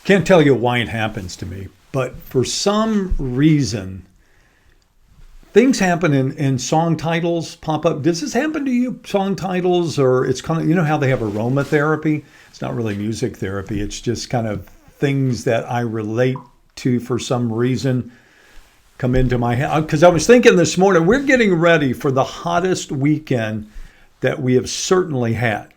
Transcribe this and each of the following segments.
Can't tell you why it happens to me, but for some reason, things happen in song titles pop up. Does this happen to you? Song titles, or it's kind of, you know how they have aromatherapy? It's not really music therapy. It's just kind of things that I relate to for some reason come into my head. Because I was thinking this morning, we're getting ready for the hottest weekend that we have certainly had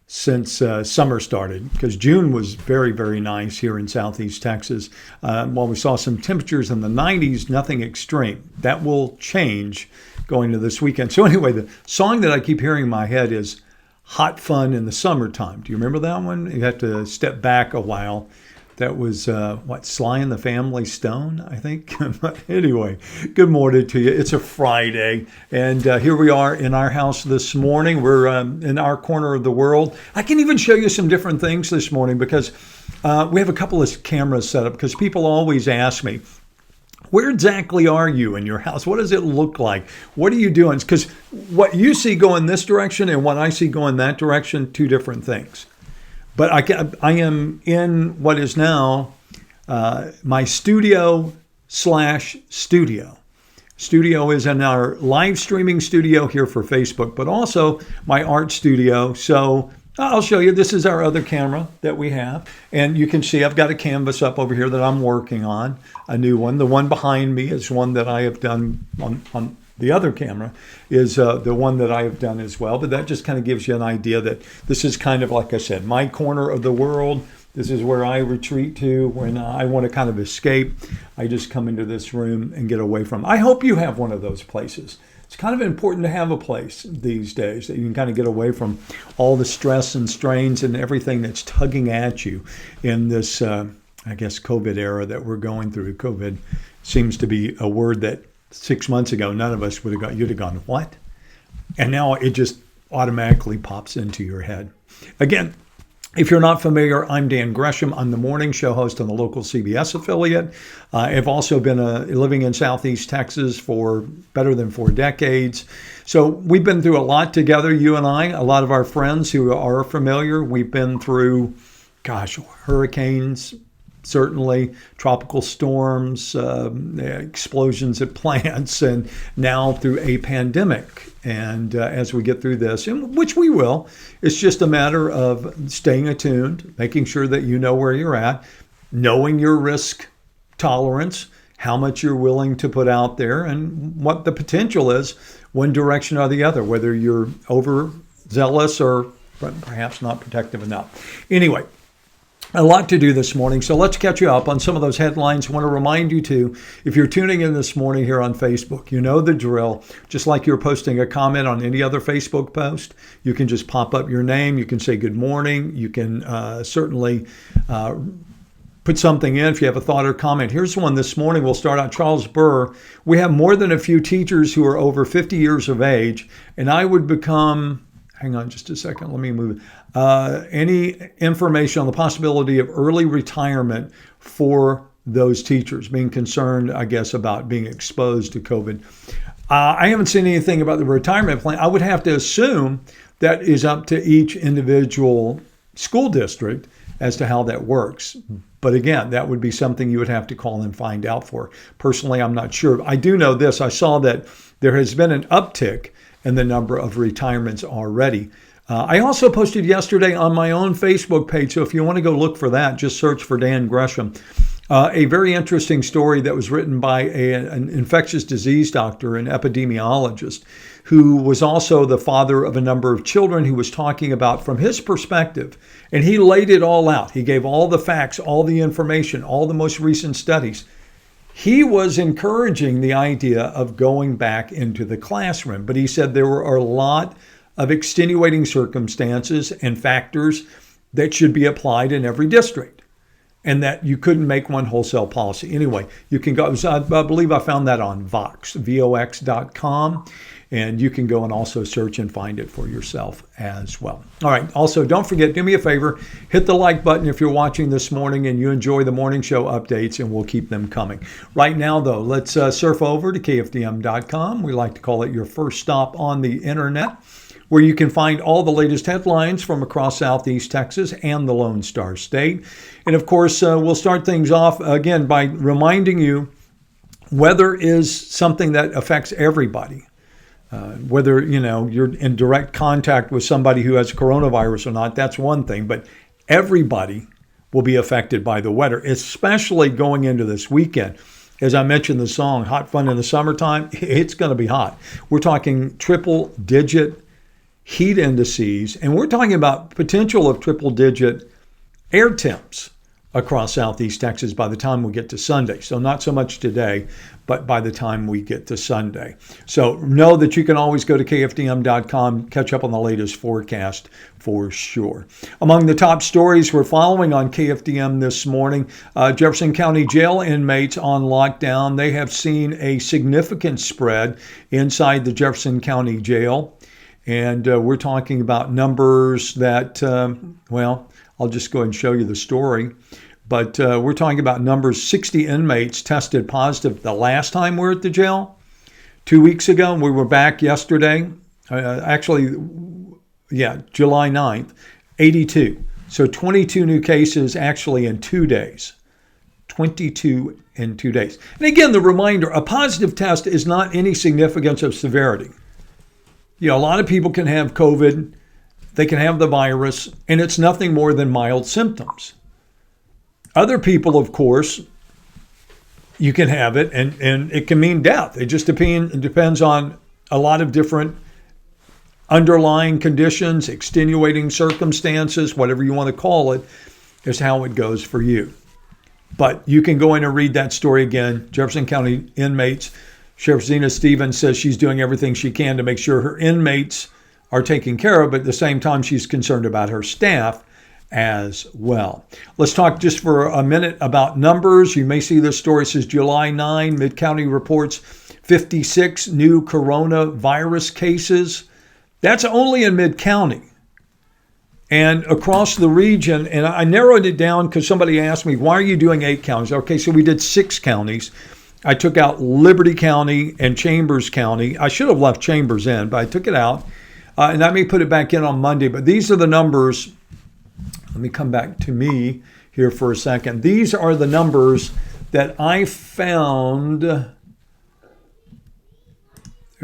since summer started, because June was very, very nice here in Southeast Texas. While we saw some temperatures in the 90s, nothing extreme. That will change going to this weekend. So anyway, the song that I keep hearing in my head is Hot Fun in the Summertime. Do you remember that one? You have to step back a while. That was, Sly and the Family Stone, I think. But anyway, good morning to you. It's a Friday, and here we are in our house this morning. We're in our corner of the world. I can even show you some different things this morning because we have a couple of cameras set up, because people always ask me, where exactly are you in your house? What does it look like? What are you doing? Because what you see going this direction and what I see going that direction, two different things. But I am in what is now my studio/studio. Studio is in our live streaming studio here for Facebook, but also my art studio. So I'll show you. This is our other camera that we have. And you can see I've got a canvas up over here that I'm working on, a new one. The one behind me is one that I have done on the other camera is the one that I have done as well. But that just kind of gives you an idea that this is kind of, like I said, my corner of the world. This is where I retreat to when I want to kind of escape. I just come into this room and get away from. I hope you have one of those places. It's kind of important to have a place these days that you can kind of get away from all the stress and strains and everything that's tugging at you in this, COVID era that we're going through. COVID seems to be a word that 6 months ago, none of us would have gone, you'd have gone, what? And now it just automatically pops into your head. Again, if you're not familiar, I'm Dan Gresham. I'm the morning show host on the local CBS affiliate. I've also been living in Southeast Texas for better than 4 decades. So we've been through a lot together, you and I, a lot of our friends who are familiar. We've been through, hurricanes, certainly tropical storms, explosions at plants, and now through a pandemic. And as we get through this, and which we will, it's just a matter of staying attuned, making sure that you know where you're at, knowing your risk tolerance, how much you're willing to put out there, and what the potential is, one direction or the other, whether you're overzealous or perhaps not protective enough. Anyway, a lot to do this morning, so let's catch you up on some of those headlines. I want to remind you too, if you're tuning in this morning here on Facebook, you know the drill. Just like you're posting a comment on any other Facebook post, you can just pop up your name. You can say good morning. You can certainly put something in if you have a thought or comment. Here's one this morning. We'll start out. Charles Burr. We have more than a few teachers who are over 50 years of age, and I would become, hang on just a second, let me move it. Any information on the possibility of early retirement for those teachers, being concerned, I guess, about being exposed to COVID. I haven't seen anything about the retirement plan. I would have to assume that is up to each individual school district as to how that works. But again, that would be something you would have to call and find out for. Personally, I'm not sure. I do know this. I saw that there has been an uptick in the number of retirements already. I also posted yesterday on my own Facebook page, so if you want to go look for that, just search for Dan Gresham. A very interesting story that was written by an infectious disease doctor, an epidemiologist, who was also the father of a number of children, who was talking about from his perspective, and he laid it all out. He gave all the facts, all the information, all the most recent studies. He was encouraging the idea of going back into the classroom, but he said there were a lot of extenuating circumstances and factors that should be applied in every district, and that you couldn't make one wholesale policy. Anyway, you can go, I believe I found that on vox.com, and you can go and also search and find it for yourself as well. All right, also don't forget, do me a favor, hit the like button if you're watching this morning and you enjoy the morning show updates, and we'll keep them coming. Right now, though, let's surf over to kfdm.com. We like to call it your first stop on the internet. where you can find all the latest headlines from across Southeast Texas and the Lone Star State. And of course, we'll start things off again by reminding you weather is something that affects everybody. Whether you're in direct contact with somebody who has coronavirus or not, that's one thing. But everybody will be affected by the weather, especially going into this weekend. As I mentioned the song, Hot Fun in the Summertime, it's going to be hot. We're talking triple-digit heat indices, and we're talking about potential of triple-digit air temps across Southeast Texas by the time we get to Sunday. So not so much today, but by the time we get to Sunday. So know that you can always go to KFDM.com, catch up on the latest forecast for sure. Among the top stories we're following on KFDM this morning, Jefferson County Jail inmates on lockdown. They have seen a significant spread inside the Jefferson County Jail. And we're talking about numbers that, I'll just go ahead and show you the story. But we're talking about numbers. 60 inmates tested positive the last time we were at the jail. 2 weeks ago, we were back yesterday. July 9th, 82. So 22 new cases actually in 2 days. 22 in 2 days. And again, the reminder, a positive test is not any significance of severity. A lot of people can have COVID, they can have the virus, and it's nothing more than mild symptoms. Other people, of course, you can have it, and it can mean death. It just depends on a lot of different underlying conditions, extenuating circumstances, whatever you want to call it, is how it goes for you. But you can go in and read that story again. Jefferson County inmates, Sheriff Zena Stevens says she's doing everything she can to make sure her inmates are taken care of, but at the same time, she's concerned about her staff as well. Let's talk just for a minute about numbers. You may see this story. It says July 9, Mid-County reports 56 new coronavirus cases. That's only in Mid-County. And across the region, and I narrowed it down because somebody asked me, why are you doing 8 counties? Okay, so we did 6 counties. I took out Liberty County and Chambers County. I should have left Chambers in, but I took it out. And I may put it back in on Monday. But these are the numbers. Let me come back to me here for a second. These are the numbers that I found. Here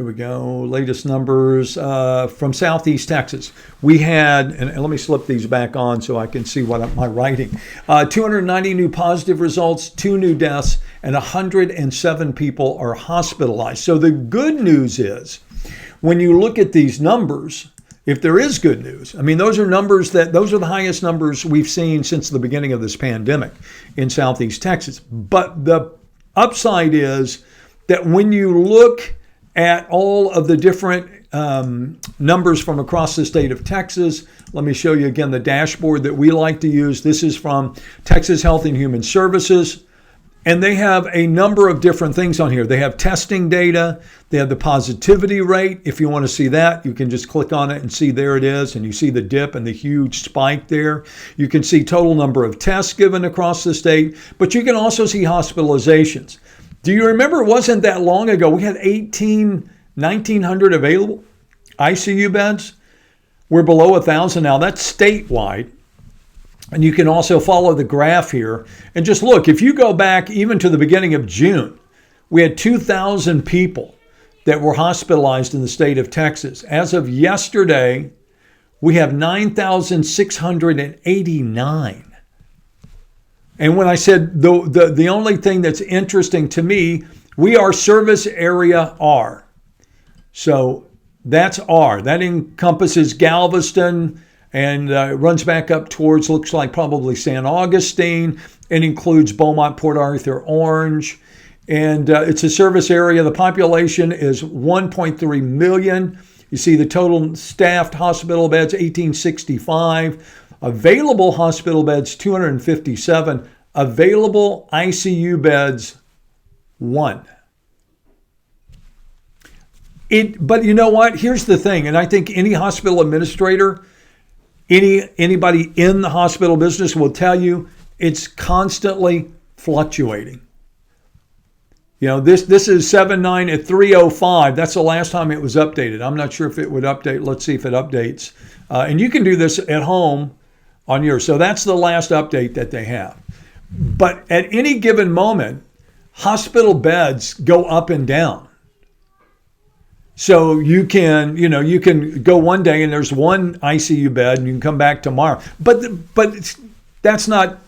we go. Latest numbers from Southeast Texas. We had, and let me slip these back on so I can see what am I writing. 290 new positive results, 2 new deaths, and 107 people are hospitalized. So the good news is, when you look at these numbers, if there is good news, those are the highest numbers we've seen since the beginning of this pandemic in Southeast Texas. But the upside is that when you look at all of the different numbers from across the state of Texas, let me show you again the dashboard that we like to use. This is from Texas Health and Human Services. And they have a number of different things on here. They have testing data. They have the positivity rate. If you want to see that, you can just click on it and see there it is. And you see the dip and the huge spike there. You can see total number of tests given across the state. But you can also see hospitalizations. Do you remember it wasn't that long ago? We had 1,900 available ICU beds. We're below 1,000 now. That's statewide. And you can also follow the graph here and just look. If you go back even to the beginning of June, we had 2,000 people that were hospitalized in the state of Texas. As of yesterday, we have 9,689. And when I said the only thing that's interesting to me, we are service area R. So that's R. That encompasses Galveston, and runs back up towards, looks like probably San Augustine. It includes Beaumont, Port Arthur, Orange. And it's a service area. The population is 1.3 million. You see the total staffed hospital beds, 1,865. Available hospital beds, 257. Available ICU beds, 1. But you know what? Here's the thing, and I think any hospital administrator, anybody in the hospital business will tell you it's constantly fluctuating. This is 7/9 at 3:05. That's the last time it was updated. I'm not sure if it would update. Let's see if it updates. And you can do this at home on yours. So that's the last update that they have. But at any given moment, hospital beds go up and down. So you can go one day and there's one ICU bed and you can come back tomorrow. But that's not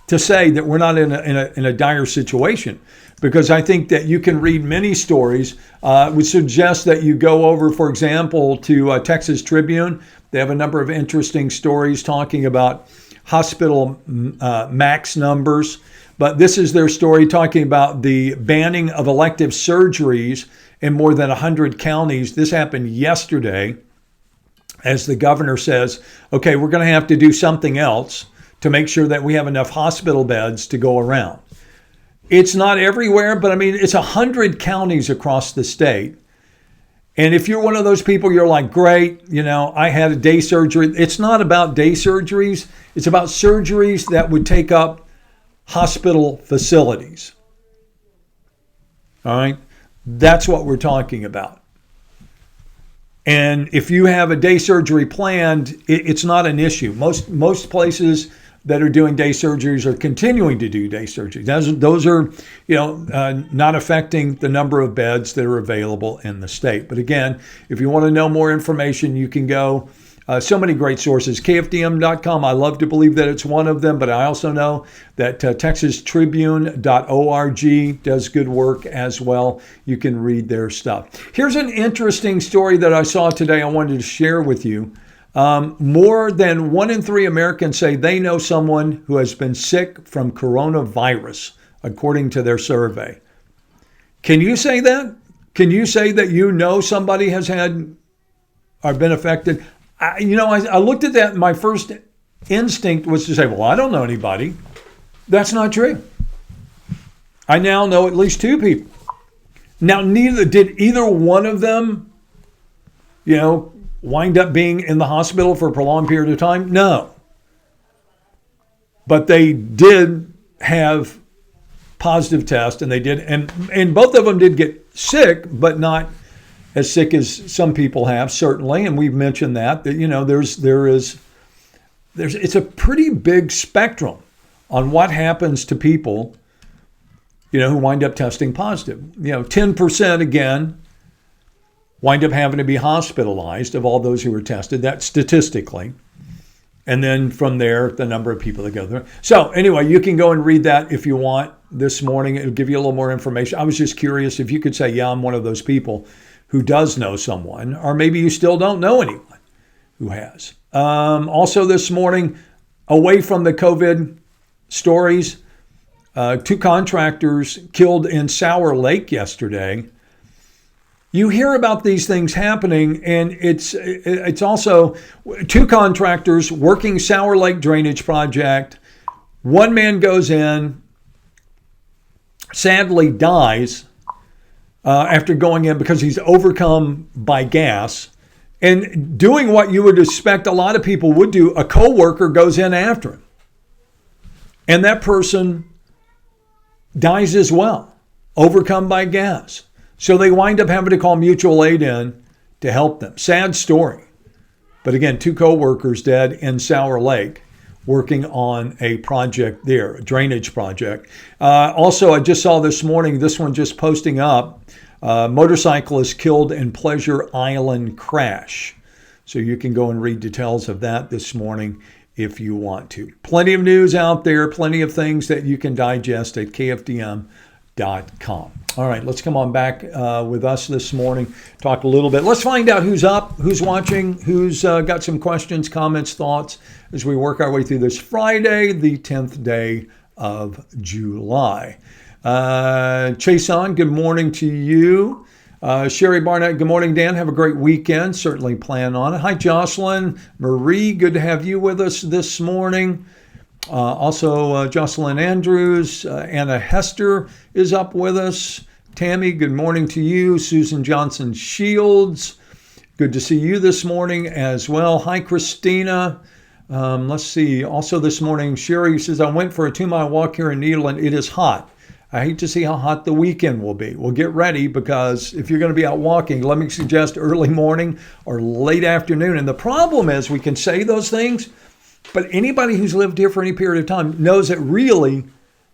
to say that we're not in a dire situation, because I think that you can read many stories. Would suggest that you go over, for example, to Texas Tribune. They have a number of interesting stories talking about hospital max numbers. But this is their story talking about the banning of elective surgeries in more than 100 counties. This happened yesterday, as the governor says, okay, we're going to have to do something else to make sure that we have enough hospital beds to go around. It's not everywhere, but I mean, it's 100 counties across the state. And if you're one of those people, you're like, great, I had a day surgery. It's not about day surgeries. It's about surgeries that would take up hospital facilities. All right? That's what we're talking about. And if you have a day surgery planned, it's not an issue. Most places that are doing day surgeries are continuing to do day surgeries. Those are, not affecting the number of beds that are available in the state. But again, if you want to know more information, you can go. So many great sources. KFDM.com. I love to believe that it's one of them, but I also know that TexasTribune.org does good work as well. You can read their stuff. Here's an interesting story that I saw today I wanted to share with you. More than 1 in 3 Americans say they know someone who has been sick from coronavirus, according to their survey. Can you say that? Can you say that somebody has had or been affected? I looked at that and my first instinct was to say, well, I don't know anybody. That's not true. I now know at least 2 people. Now, did either one of them, wind up being in the hospital for a prolonged period of time? No. But they did have positive tests, and they did, and both of them did get sick, but not as sick as some people have, certainly. And we've mentioned that it's a pretty big spectrum on what happens to people, who wind up testing positive. 10% again wind up having to be hospitalized of all those who were tested. That's statistically. And then from there, the number of people that go there. So anyway, you can go and read that if you want this morning. It'll give you a little more information. I was just curious if you could say, yeah, I'm one of those people who does know someone, or maybe you still don't know anyone who has. Also this morning, away from the COVID stories, 2 contractors killed in Sour Lake yesterday. You hear about these things happening, and it's also 2 contractors working Sour Lake drainage project. One man goes in, sadly dies after going in because he's overcome by gas. And doing what you would expect a lot of people would do, a coworker goes in after him. And that person dies as well, overcome by gas. So they wind up having to call mutual aid in to help them. Sad story. But again, 2 coworkers dead in Sour Lake working on a project there, a drainage project. Also, I just saw this morning, this one just posting up, motorcyclist killed in Pleasure Island crash. So you can go and read details of that this morning if you want to. Plenty of news out there, plenty of things that you can digest at KFDM.com. All right, let's come on back with us this morning, talk a little bit. Let's find out who's up, who's watching, who's got some questions, comments, thoughts as we work our way through this Friday, the 10th day of July. Chason, good morning to you. Sherry Barnett, good morning, Dan. Have a great weekend. Certainly plan on it. Hi, Jocelyn. Marie, good to have you with us this morning. Also, Jocelyn Andrews, Anna Hester is up with us. Tammy, good morning to you. Susan Johnson Shields, good to see you this morning as well. Hi, Christina. Let's see. Also this morning, Sherry says, I went for a 2-mile walk here in Nederland. It is hot. I hate to see how hot the weekend will be. Well, get ready, because if you're going to be out walking, let me suggest early morning or late afternoon. And the problem is we can say those things, but anybody who's lived here for any period of time knows that really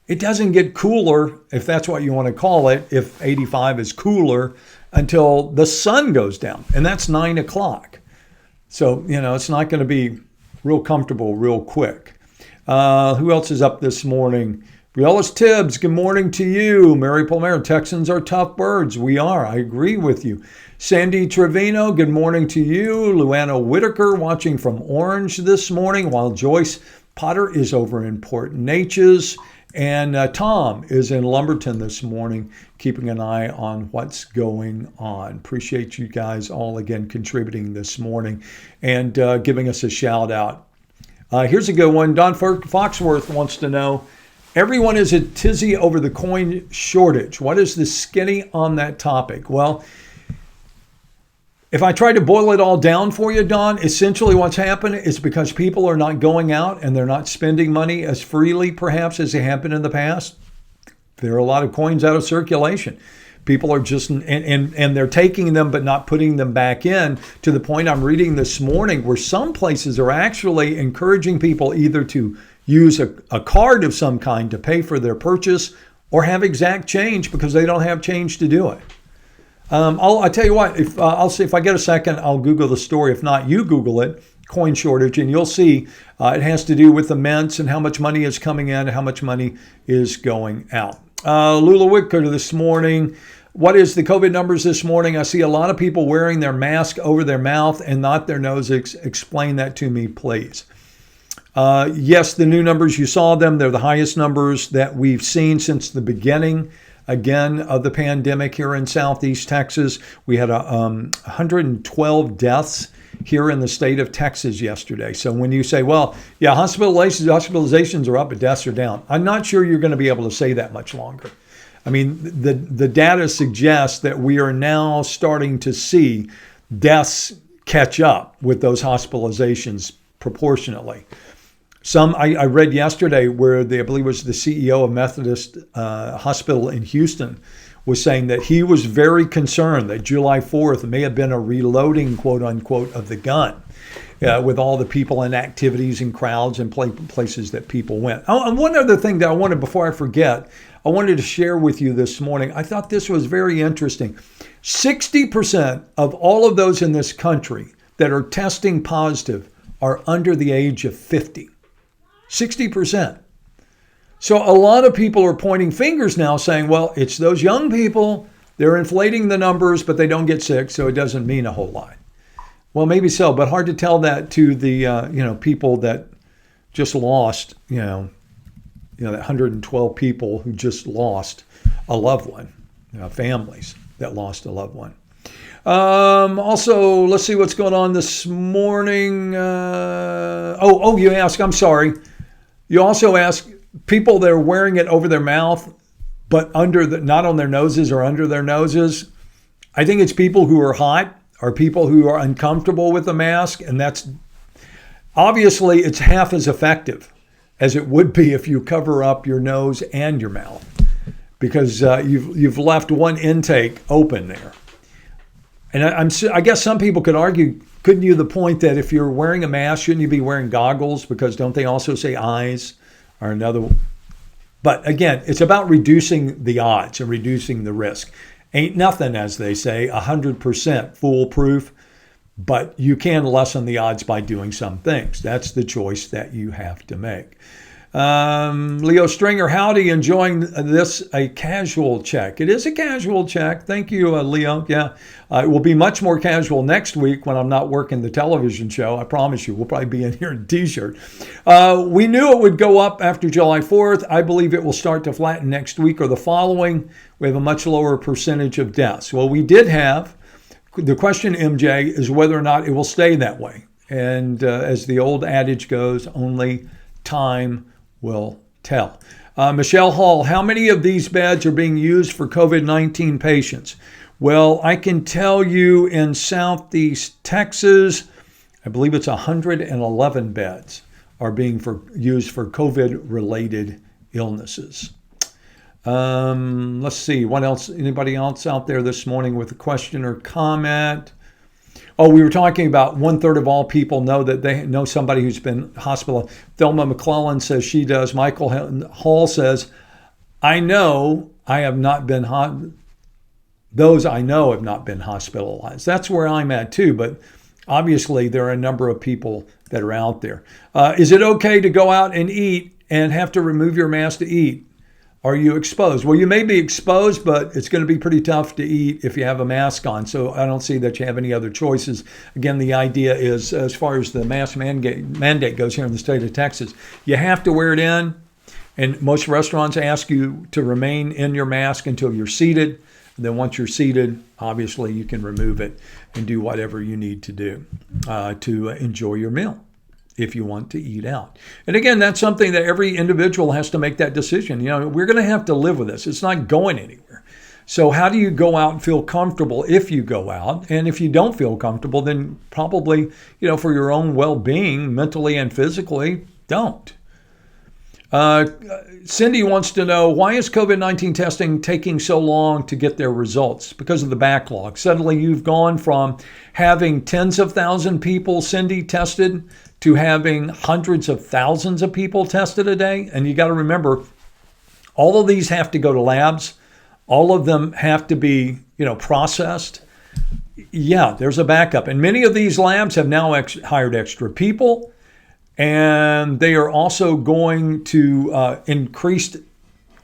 it doesn't get cooler, if that's what you want to call it, if 85 is cooler, until the sun goes down. And that's 9 o'clock. So, it's not going to be real comfortable real quick. Who else is up this morning? Rielis Tibbs, good morning to you. Mary Palmer, Texans are tough birds. We are. I agree with you. Sandy Trevino, good morning to you. Luana Whitaker, watching from Orange this morning, while Joyce Potter is over in Port Neches. And Tom is in Lumberton this morning, keeping an eye on what's going on. Appreciate you guys all again contributing this morning and giving us a shout out. Here's a good one. Don Foxworth wants to know, everyone is a tizzy over the coin shortage. What is the skinny on that topic? Well, if I try to boil it all down for you, Don, essentially what's happened is because people are not going out and they're not spending money as freely, perhaps, as they have been in the past. There are a lot of coins out of circulation. People are just, and they're taking them but not putting them back in, to the point I'm reading this morning where some places are actually encouraging people either to use a card of some kind to pay for their purchase or have exact change because they don't have change to do it. I'll tell you what, I'll see if I get a second, I'll Google the story. If not, you Google it, coin shortage, and you'll see it has to do with the mints and how much money is coming in and how much money is going out. Lula Whitaker this morning. What is the COVID numbers this morning? I see a lot of people wearing their mask over their mouth and not their nose. Explain that to me, please. Yes, the new numbers, you saw them. They're the highest numbers that we've seen since the beginning, again, of the pandemic here in Southeast Texas. We had 112 deaths here in the state of Texas yesterday. So when you say, well, yeah, hospitalizations are up, but deaths are down, I'm not sure you're going to be able to say that much longer. I mean, the data suggests that we are now starting to see deaths catch up with those hospitalizations proportionately. Some I read yesterday where I believe it was the CEO of Methodist Hospital in Houston was saying that he was very concerned that July 4th may have been a reloading, quote unquote, of the gun with all the people and activities and crowds and places that people went. Oh, and one other thing that I wanted, before I forget, I wanted to share with you this morning. I thought this was very interesting. 60% of all of those in this country that are testing positive are under the age of 50. 60%. So a lot of people are pointing fingers now saying, well, it's those young people. They're inflating the numbers, but they don't get sick, so it doesn't mean a whole lot. Well, maybe so, but hard to tell that to the people that just lost, that 112 people who just lost a loved one, families that lost a loved one. Also, let's see what's going on this morning. You ask, I'm sorry. You also ask people that are wearing it over their mouth, but not on their noses or under their noses. I think it's people who are hot or people who are uncomfortable with the mask. And that's obviously it's half as effective as it would be if you cover up your nose and your mouth, because you've left one intake open there. And I guess some people could argue, couldn't you, the point that if you're wearing a mask, shouldn't you be wearing goggles? Because don't they also say eyes or another? But again, it's about reducing the odds and reducing the risk. Ain't nothing, as they say, 100% foolproof, but you can lessen the odds by doing some things. That's the choice that you have to make. Leo Stringer, howdy, enjoying this, a casual check. It is a casual check. Thank you, Leo. Yeah, it will be much more casual next week when I'm not working the television show. I promise you, we'll probably be in here in t-shirt. We knew it would go up after July 4th. I believe it will start to flatten next week or the following. We have a much lower percentage of deaths. Well, we did have, the question, MJ, is whether or not it will stay that way. And as the old adage goes, only time will tell. Michelle Hall, how many of these beds are being used for COVID-19 patients? Well, I can tell you in Southeast Texas, I believe it's 111 beds are being used for COVID-related illnesses. Let's see. What else? Anybody else out there this morning with a question or comment? Oh, we were talking about 1/3 of all people know that they know somebody who's been hospitalized. Thelma McClellan says she does. Michael Hall says, I know I have not been those I know have not been hospitalized. That's where I'm at too, but obviously there are a number of people that are out there. Is it okay to go out and eat and have to remove your mask to eat? Are you exposed? Well, you may be exposed, but it's going to be pretty tough to eat if you have a mask on. So I don't see that you have any other choices. Again, the idea is, as far as the mask mandate goes here in the state of Texas, you have to wear it in. And most restaurants ask you to remain in your mask until you're seated. And then once you're seated, obviously you can remove it and do whatever you need to do to enjoy your meal, if you want to eat out. And again, that's something that every individual has to make that decision. We're going to have to live with this. It's not going anywhere. So how do you go out and feel comfortable if you go out? And if you don't feel comfortable, then probably, for your own well-being, mentally and physically, don't. Cindy wants to know, why is COVID-19 testing taking so long to get their results? Because of the backlog. Suddenly you've gone from having tens of thousands people, Cindy, tested to having hundreds of thousands of people tested a day. And you got to remember, all of these have to go to labs. All of them have to be, processed. Yeah, there's a backup. And many of these labs have now hired extra people. And they are also going to increase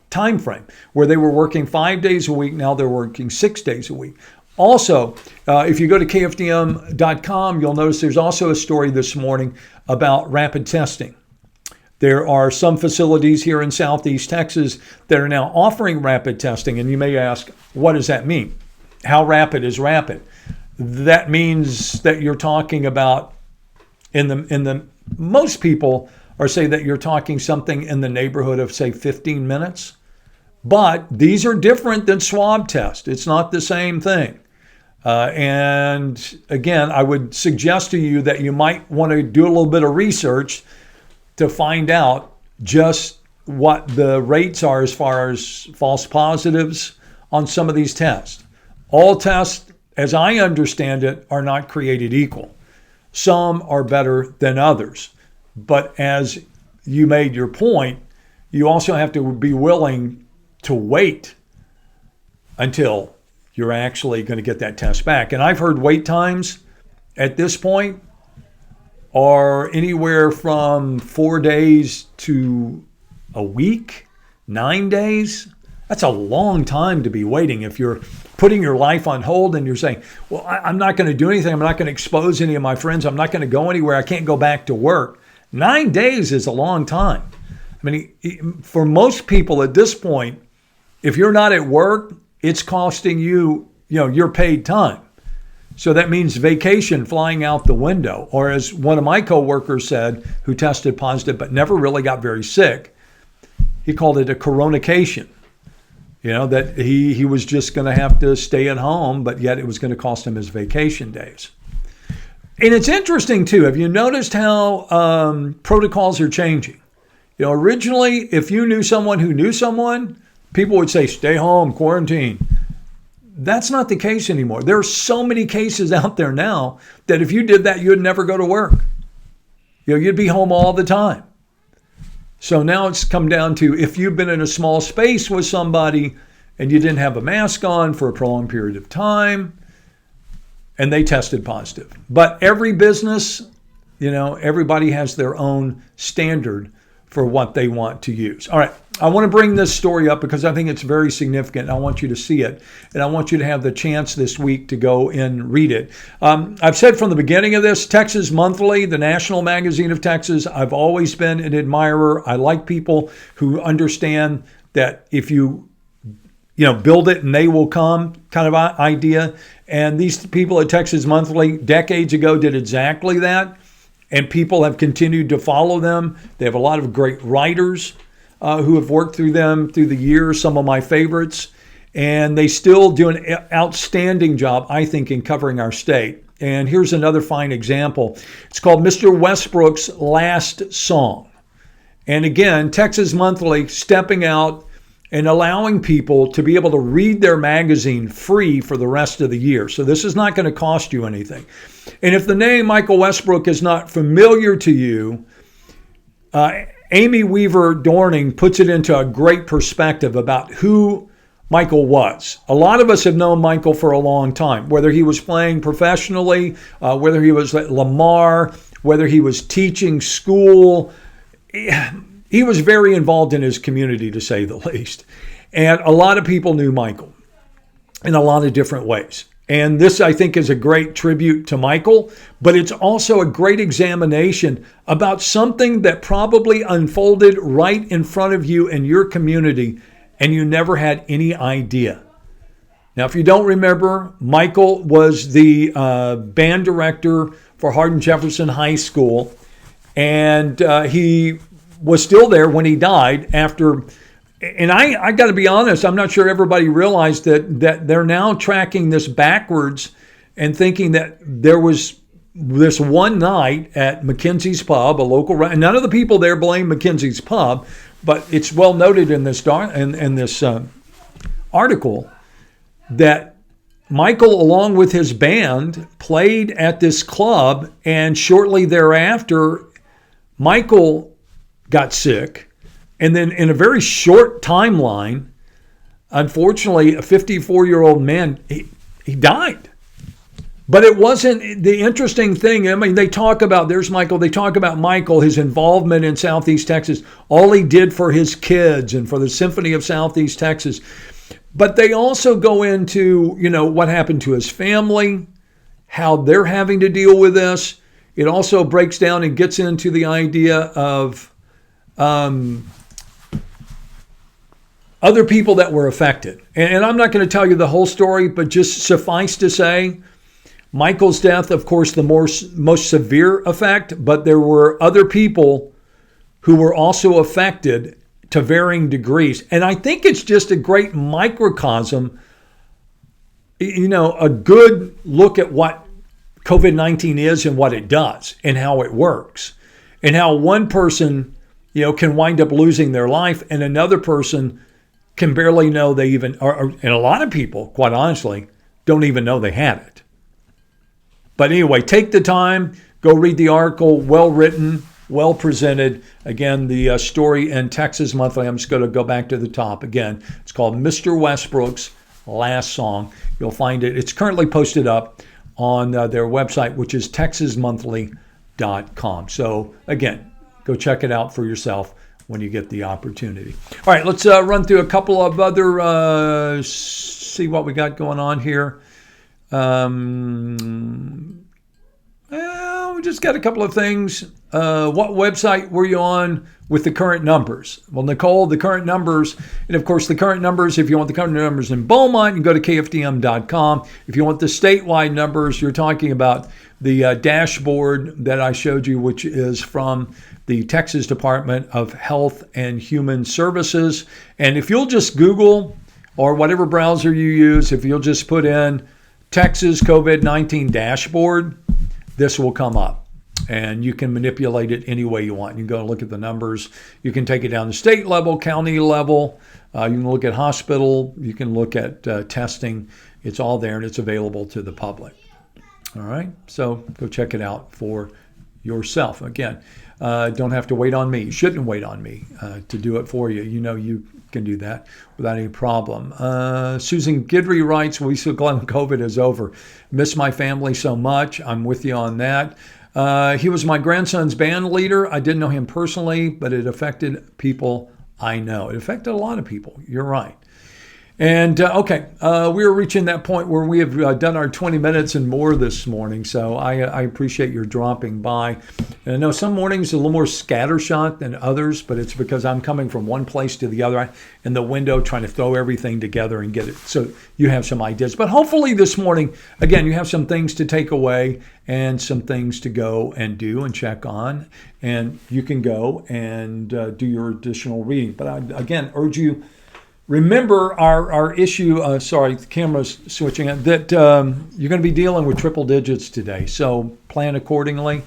time frame, where they were working 5 days a week. Now they're working 6 days a week. Also, if you go to KFDM.com, you'll notice there's also a story this morning about rapid testing. There are some facilities here in Southeast Texas that are now offering rapid testing. And you may ask, what does that mean? How rapid is rapid? That means that you're talking about most people are saying that you're talking something in the neighborhood of, say, 15 minutes. But these are different than swab test. It's not the same thing. And again, I would suggest to you that you might want to do a little bit of research to find out just what the rates are as far as false positives on some of these tests. All tests, as I understand it, are not created equal. Some are better than others. But as you made your point, you also have to be willing to wait until you're actually going to get that test back. And I've heard wait times at this point are anywhere from 4 days to a week, 9 days. That's a long time to be waiting. If you're putting your life on hold and you're saying, well, I'm not going to do anything. I'm not going to expose any of my friends. I'm not going to go anywhere. I can't go back to work. 9 days is a long time. I mean, for most people at this point, if you're not at work, it's costing you, your paid time. So that means vacation flying out the window. Or as one of my coworkers said, who tested positive but never really got very sick, he called it a coronacation. That he was just going to have to stay at home, but yet it was going to cost him his vacation days. And it's interesting, too. Have you noticed how protocols are changing? Originally, if you knew someone who knew someone, people would say, stay home, quarantine. That's not the case anymore. There are so many cases out there now that if you did that, you'd never go to work. You'd be home all the time. So now it's come down to, if you've been in a small space with somebody and you didn't have a mask on for a prolonged period of time and they tested positive. But every business, everybody has their own standard for what they want to use. All right. I want to bring this story up because I think it's very significant. I want you to see it, and I want you to have the chance this week to go and read it. I've said from the beginning of this, Texas Monthly, the national magazine of Texas, I've always been an admirer. I like people who understand that if you build it and they will come kind of idea. And these people at Texas Monthly decades ago did exactly that, and people have continued to follow them. They have a lot of great writers who have worked through them through the years, some of my favorites, and they still do an outstanding job, I think, in covering our state. And here's another fine example. It's called Mr. Westbrook's Last Song. And again, Texas Monthly stepping out and allowing people to be able to read their magazine free for the rest of the year. So this is not going to cost you anything. And if the name Michael Westbrook is not familiar to you, Amy Weaver Dorning puts it into a great perspective about who Michael was. A lot of us have known Michael for a long time, whether he was playing professionally, whether he was at Lamar, whether he was teaching school. He was very involved in his community, to say the least. And a lot of people knew Michael in a lot of different ways. And this, I think, is a great tribute to Michael, but it's also a great examination about something that probably unfolded right in front of you in your community, and you never had any idea. Now, if you don't remember, Michael was the band director for Hardin Jefferson High School, and he was still there when he died after. And I got to be honest, I'm not sure everybody realized that they're now tracking this backwards and thinking that there was this one night at McKenzie's Pub, a local, and none of the people there blame McKenzie's Pub, but it's well noted in this article that Michael, along with his band, played at this club, and shortly thereafter, Michael got sick. And then in a very short timeline, unfortunately, a 54-year-old man, he died. But it wasn't the interesting thing. I mean, they talk about Michael, his involvement in Southeast Texas, all he did for his kids and for the Symphony of Southeast Texas. But they also go into, what happened to his family, how they're having to deal with this. It also breaks down and gets into the idea of other people that were affected. And I'm not going to tell you the whole story, but just suffice to say, Michael's death, of course, the most severe effect, but there were other people who were also affected to varying degrees. And I think it's just a great microcosm, a good look at what COVID-19 is and what it does and how it works and how one person, can wind up losing their life and another person can barely know they even, and a lot of people, quite honestly, don't even know they had it. But anyway, take the time, go read the article, well written, well presented. Again, the story in Texas Monthly, I'm just going to go back to the top. Again, it's called Mr. Westbrook's Last Song. You'll find it. It's currently posted up on their website, which is texasmonthly.com. So again, go check it out for yourself when you get the opportunity. All right, let's run through a couple of other, see what we got going on here. We just got a couple of things. What website were you on with the current numbers? Well, Nicole, the current numbers, and of course the current numbers, if you want the current numbers in Beaumont, you can go to kfdm.com. If you want the statewide numbers, you're talking about the dashboard that I showed you, which is from the Texas Department of Health and Human Services. And if you'll just Google or whatever browser you use, if you'll just put in Texas COVID-19 dashboard, this will come up. And you can manipulate it any way you want. You can go and look at the numbers. You can take it down to state level, county level. You can look at hospital. You can look at testing. It's all there and it's available to the public. All right, so go check it out for yourself. Again, don't have to wait on me. You shouldn't wait on me to do it for you. You can do that without any problem. Susan Gidry writes, "We so glad COVID is over. Miss my family so much. I'm with you on that. He was my grandson's band leader. I didn't know him personally, but it affected people I know." It affected a lot of people. You're right. And okay, we are reaching that point where we have done our 20 minutes and more this morning. So I appreciate your dropping by. And I know some mornings are a little more scattershot than others, but it's because I'm coming from one place to the other in the window, trying to throw everything together and get it so you have some ideas. But hopefully this morning, again, you have some things to take away and some things to go and do and check on. And you can go and do your additional reading. But I, again, urge you, remember our issue, the camera's switching, that you're going to be dealing with triple digits today. So plan accordingly,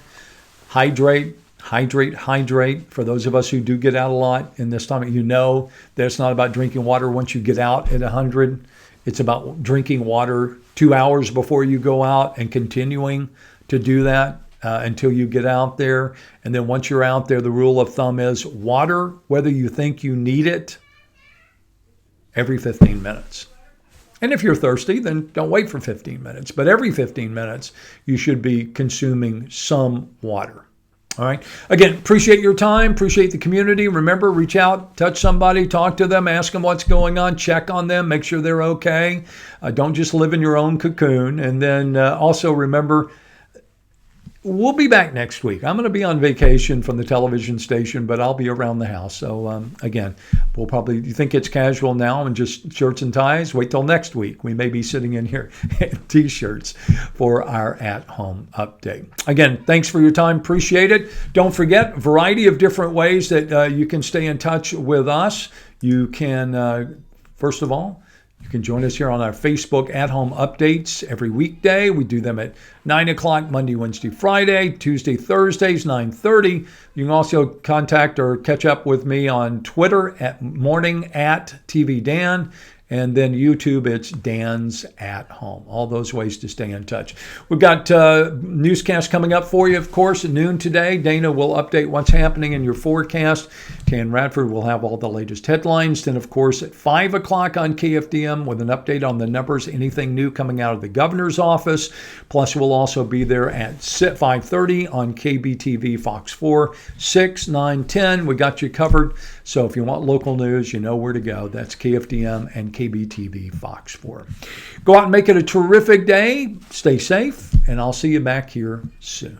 hydrate, Hydrate. For those of us who do get out a lot in this time, you know that it's not about drinking water once you get out at 100. It's about drinking water 2 hours before you go out and continuing to do that until you get out there. And then once you're out there, the rule of thumb is water, whether you think you need it, every 15 minutes. And if you're thirsty, then don't wait for 15 minutes. But every 15 minutes, you should be consuming some water. All right. Again, appreciate your time. Appreciate the community. Remember, reach out, touch somebody, talk to them, ask them what's going on, check on them, make sure they're okay. Don't just live in your own cocoon. And then also remember, we'll be back next week. I'm going to be on vacation from the television station, but I'll be around the house. So again, we'll probably, you think it's casual now and just shirts and ties? Wait till next week. We may be sitting in here in t-shirts for our at-home update. Again, thanks for your time. Appreciate it. Don't forget, a variety of different ways that you can stay in touch with us. You can, first of all, you can join us here on our Facebook at-home updates every weekday. We do them at 9 o'clock, Monday, Wednesday, Friday, Tuesday, Thursdays, 9:30. You can also contact or catch up with me on Twitter at morning@TVDan. And then YouTube, it's Dan's at Home. All those ways to stay in touch. We've got newscasts coming up for you, of course, at noon today. Dana will update what's happening in your forecast. Ken Radford will have all the latest headlines. Then, of course, at 5 o'clock on KFDM with an update on the numbers, anything new coming out of the governor's office. Plus, we'll also be there at 5:30 on KBTV Fox 4, 6, 9, 10. We got you covered. So if you want local news, you know where to go. That's KFDM and KBTV Fox 4. Go out and make it a terrific day. Stay safe, and I'll see you back here soon.